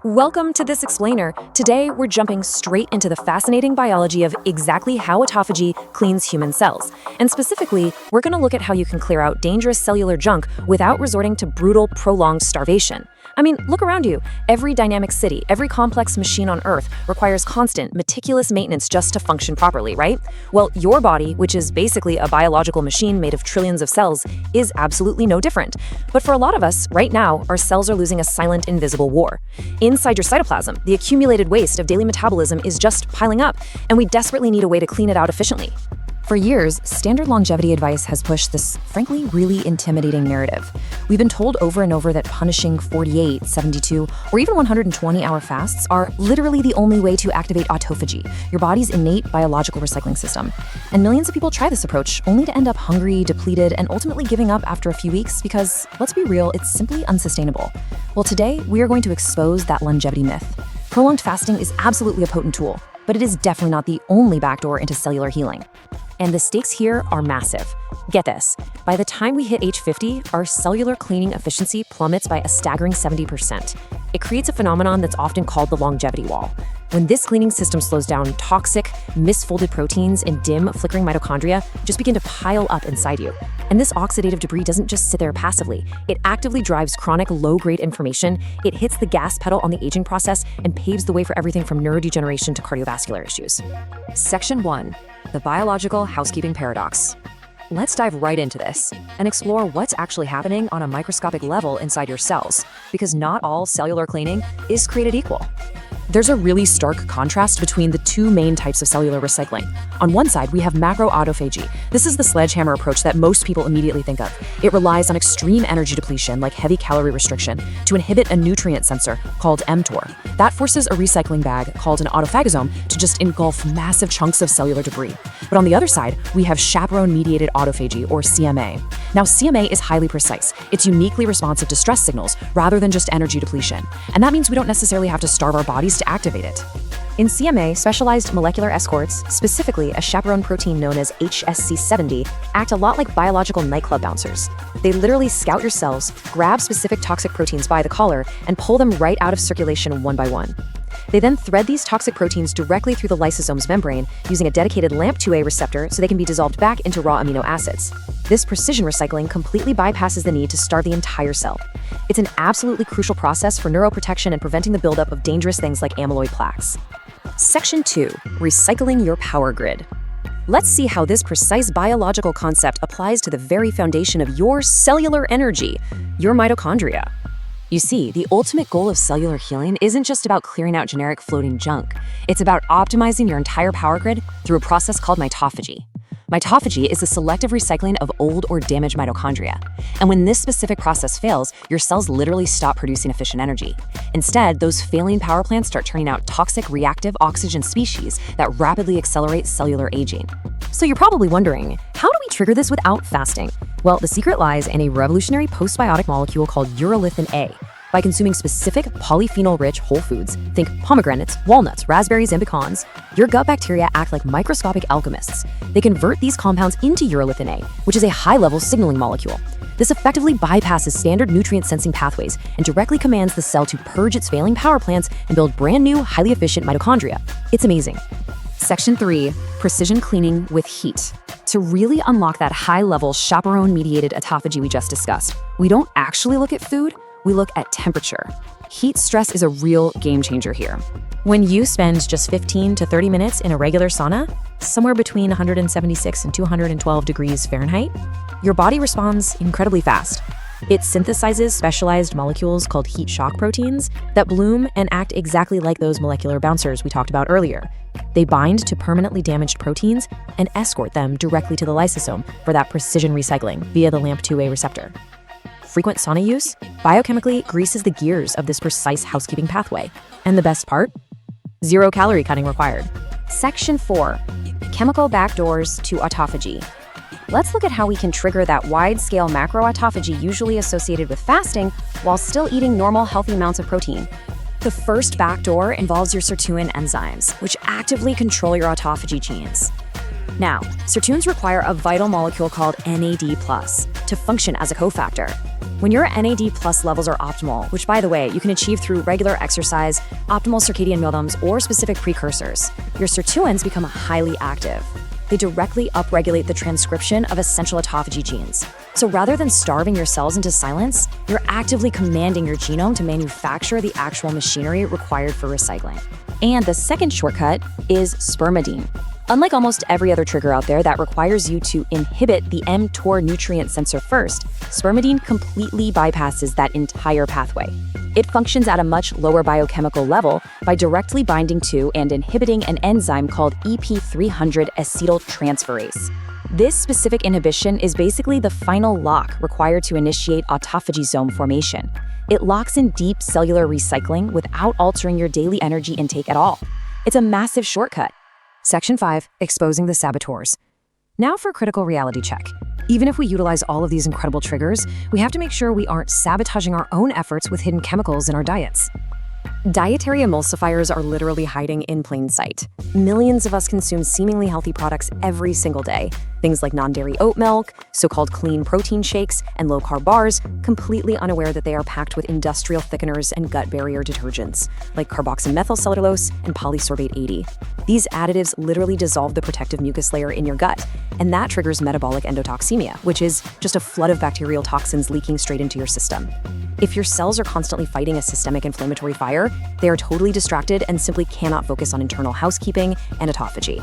Welcome to this explainer. Today, we're jumping straight into the fascinating biology of exactly how autophagy cleans human cells. And specifically, we're going to look at how you can clear out dangerous cellular junk without resorting to brutal, prolonged starvation. I mean, look around you. Every dynamic city, every complex machine on Earth requires constant, meticulous maintenance just to function properly, right? Well, your body, which is basically a biological machine made of trillions of cells, is absolutely no different. But for a lot of us, right now, our cells are losing a silent, invisible war. Inside your cytoplasm, the accumulated waste of daily metabolism is just piling up, and we desperately need a way to clean it out efficiently. For years, standard longevity advice has pushed this, frankly, really intimidating narrative. We've been told over and over that punishing 48, 72, or even 120-hour fasts are literally the only way to activate autophagy, your body's innate biological recycling system. And millions of people try this approach, only to end up hungry, depleted, and ultimately giving up after a few weeks because, let's be real, it's simply unsustainable. Well, today, we are going to expose that longevity myth. Prolonged fasting is absolutely a potent tool, but it is definitely not the only backdoor into cellular healing. And the stakes here are massive. Get this, by the time we hit age 50, our cellular cleaning efficiency plummets by a staggering 70%. It creates a phenomenon that's often called the longevity wall. When this cleaning system slows down, toxic, misfolded proteins and dim, flickering mitochondria just begin to pile up inside you. And this oxidative debris doesn't just sit there passively. It actively drives chronic low-grade inflammation, it hits the gas pedal on the aging process, and paves the way for everything from neurodegeneration to cardiovascular issues. Section 1. The biological housekeeping paradox. Let's dive right into this and explore what's actually happening on a microscopic level inside your cells, because not all cellular cleaning is created equal. There's a really stark contrast between the two main types of cellular recycling. On one side, we have macroautophagy. This is the sledgehammer approach that most people immediately think of. It relies on extreme energy depletion, like heavy calorie restriction, to inhibit a nutrient sensor called mTOR. That forces a recycling bag called an autophagosome to just engulf massive chunks of cellular debris. But on the other side, we have Chaperone-Mediated Autophagy, or CMA. Now, CMA is highly precise. It's uniquely responsive to stress signals rather than just energy depletion. And that means we don't necessarily have to starve our bodies to activate it. In CMA, specialized molecular escorts, specifically a chaperone protein known as HSC70, act a lot like biological nightclub bouncers. They literally scout your cells, grab specific toxic proteins by the collar, and pull them right out of circulation one by one. They then thread these toxic proteins directly through the lysosome's membrane using a dedicated LAMP2A receptor so they can be dissolved back into raw amino acids. This precision recycling completely bypasses the need to starve the entire cell. It's an absolutely crucial process for neuroprotection and preventing the buildup of dangerous things like amyloid plaques. Section 2. Recycling your power grid. Let's see how this precise biological concept applies to the very foundation of your cellular energy, your mitochondria. You see, the ultimate goal of cellular healing isn't just about clearing out generic floating junk. It's about optimizing your entire power grid through a process called mitophagy. Mitophagy is the selective recycling of old or damaged mitochondria. And when this specific process fails, your cells literally stop producing efficient energy. Instead, those failing power plants start turning out toxic reactive oxygen species that rapidly accelerate cellular aging. So you're probably wondering, how do we trigger this without fasting? Well, the secret lies in a revolutionary postbiotic molecule called Urolithin A. By consuming specific polyphenol-rich whole foods, think pomegranates, walnuts, raspberries, and pecans, your gut bacteria act like microscopic alchemists. They convert these compounds into urolithin A, which is a high-level signaling molecule. This effectively bypasses standard nutrient-sensing pathways and directly commands the cell to purge its failing power plants and build brand new, highly efficient mitochondria. It's amazing. Section 3. Precision cleaning with heat. To really unlock that high-level chaperone-mediated autophagy we just discussed, we don't actually look at food, we look at temperature. Heat stress is a real game changer here. When you spend just 15 to 30 minutes in a regular sauna, somewhere between 176 and 212 degrees Fahrenheit, your body responds incredibly fast. It synthesizes specialized molecules called heat shock proteins that bloom and act exactly like those molecular bouncers we talked about earlier. They bind to permanently damaged proteins and escort them directly to the lysosome for that precision recycling via the LAMP2A receptor. Frequent sauna use biochemically greases the gears of this precise housekeeping pathway. And the best part? Zero calorie cutting required. Section 4. Chemical backdoors to autophagy. Let's look at how we can trigger that wide-scale macroautophagy usually associated with fasting while still eating normal, healthy amounts of protein. The first backdoor involves your Sirtuin enzymes, which actively control your autophagy genes. Now, Sirtuins require a vital molecule called NAD+ to function as a cofactor. When your NAD+ levels are optimal, which by the way, you can achieve through regular exercise, optimal circadian rhythms, or specific precursors, your sirtuins become highly active. They directly upregulate the transcription of essential autophagy genes. So rather than starving your cells into silence, you're actively commanding your genome to manufacture the actual machinery required for recycling. And the second shortcut is spermidine. Unlike almost every other trigger out there that requires you to inhibit the mTOR nutrient sensor first, spermidine completely bypasses that entire pathway. It functions at a much lower biochemical level by directly binding to and inhibiting an enzyme called EP300 acetyltransferase. This specific inhibition is basically the final lock required to initiate autophagosome formation. It locks in deep cellular recycling without altering your daily energy intake at all. It's a massive shortcut. Section 5, Exposing the Saboteurs. Now for a critical reality check. Even if we utilize all of these incredible triggers, we have to make sure we aren't sabotaging our own efforts with hidden chemicals in our diets. Dietary emulsifiers are literally hiding in plain sight. Millions of us consume seemingly healthy products every single day. Things like non-dairy oat milk, so-called clean protein shakes, and low-carb bars, completely unaware that they are packed with industrial thickeners and gut barrier detergents, like carboxymethylcellulose and polysorbate 80. These additives literally dissolve the protective mucus layer in your gut, and that triggers metabolic endotoxemia, which is just a flood of bacterial toxins leaking straight into your system. If your cells are constantly fighting a systemic inflammatory fire, they are totally distracted and simply cannot focus on internal housekeeping and autophagy.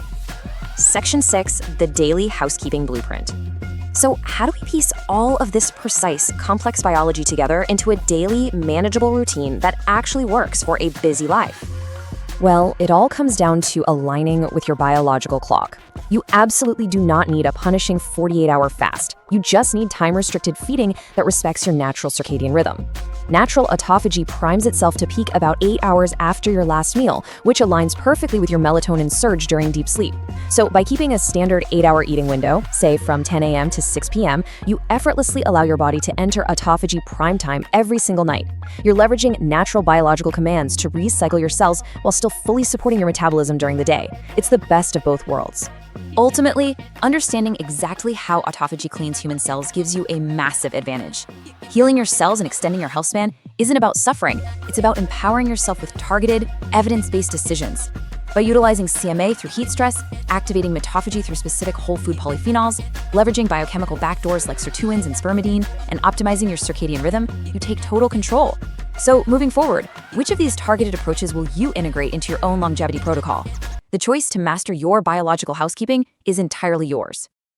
Section 6, the Daily Housekeeping Blueprint. So how do we piece all of this precise, complex biology together into a daily, manageable routine that actually works for a busy life? Well, it all comes down to aligning with your biological clock. You absolutely do not need a punishing 48-hour fast. You just need time-restricted feeding that respects your natural circadian rhythm. Natural autophagy primes itself to peak about 8 hours after your last meal, which aligns perfectly with your melatonin surge during deep sleep. So by keeping a standard 8-hour eating window, say from 10 a.m. to 6 p.m., you effortlessly allow your body to enter Autophagy Prime-Time every single night. You're leveraging natural biological commands to recycle your cells while still fully supporting your metabolism during the day. It's the best of both worlds. Ultimately, understanding exactly how autophagy cleans human cells gives you a massive advantage. Healing your cells and extending your health span isn't about suffering, it's about empowering yourself with targeted, evidence-based decisions. By utilizing CMA through heat stress, activating mitophagy through specific whole food polyphenols, leveraging biochemical backdoors like sirtuins and spermidine, and optimizing your circadian rhythm, you take total control. So moving forward, which of these targeted approaches will you integrate into your own longevity protocol? The choice to master your biological housekeeping is entirely yours.